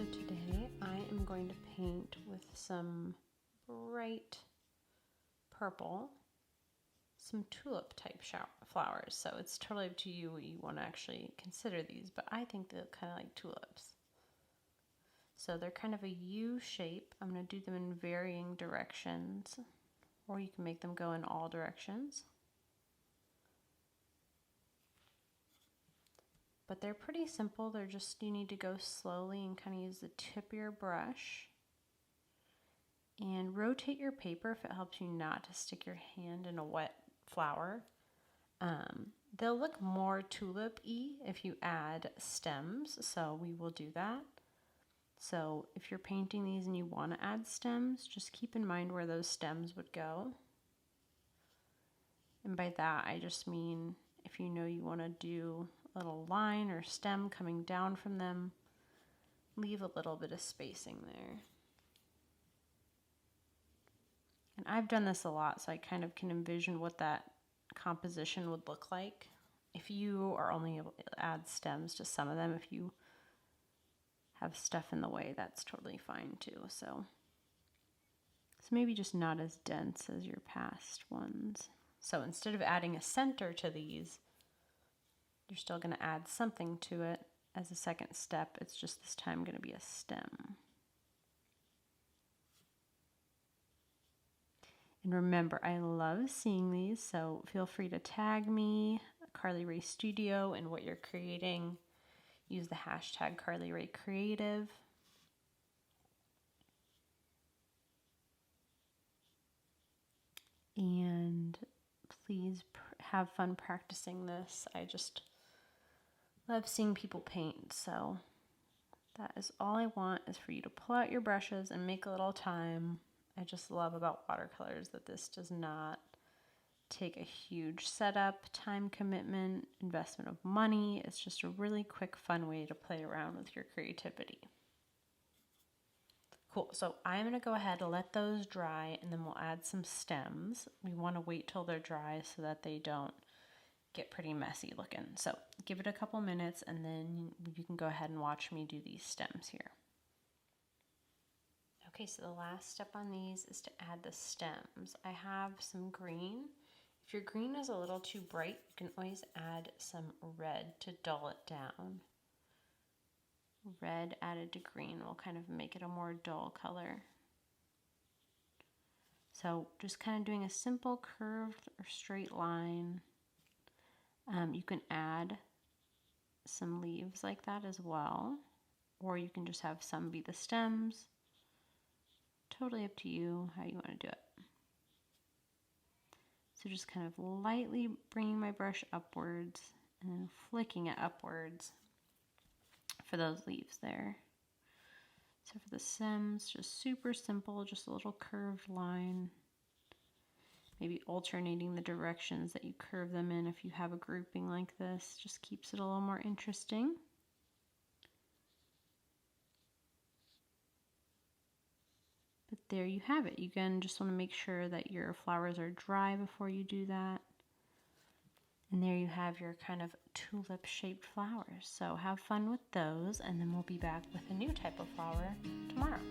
So today I am going to paint with some bright purple, some tulip type flowers. So it's totally up to you what you want to actually consider these, but I think they look kind of like tulips. So they're kind of a U shape. I'm going to do them in varying directions, or you can make them go in all directions. But they're pretty simple. They're just, you need to go slowly and kind of use the tip of your brush. And rotate your paper if it helps you not to stick your hand in a wet flower. They'll look more tulip-y if you add stems, so we will do that. So if you're painting these and you want to add stems, just keep in mind where those stems would go. And by that, I just mean if you know you want to do a little line or stem coming down from them, leave a little bit of spacing there. And I've done this a lot, so I kind of can envision what that composition would look like. If you are only able to add stems to some of them, if you have stuff in the way, that's totally fine too. So maybe just not as dense as your past ones. So instead of adding a center to these, you're still going to add something to it as a second step. It's just this time going to be a stem. And remember, I love seeing these, so feel free to tag me, Carly Ray Studio, and what you're creating. Use the hashtag Carly Ray Creative. And please have fun practicing this. I just love seeing people paint, so that is all I want, is for you to pull out your brushes and make a little time. I just love about watercolors that this does not take a huge setup, time commitment, investment of money. It's just a really quick, fun way to play around with your creativity. Cool, so I'm gonna go ahead and let those dry, and then we'll add some stems. We wanna wait till they're dry so that they don't get pretty messy looking. So give it a couple minutes, and then you can go ahead and watch me do these stems here. Okay, so the last step on these is to add the stems. I have some green. If your green is a little too bright, you can always add some red to dull it down. Red added to green will kind of make it a more dull color. So just kind of doing a simple curved or straight line. You can add some leaves like that as well, or you can just have some be the stems. Totally up to you how you want to do it. So just kind of lightly bringing my brush upwards and then flicking it upwards for those leaves there. So for the stems, just super simple, just a little curved line. Maybe alternating the directions that you curve them in if you have a grouping like this. Just keeps it a little more interesting. But there you have it. You again just want to make sure that your flowers are dry before you do that. And there you have your kind of tulip shaped flowers. So have fun with those, and then we'll be back with a new type of flower tomorrow.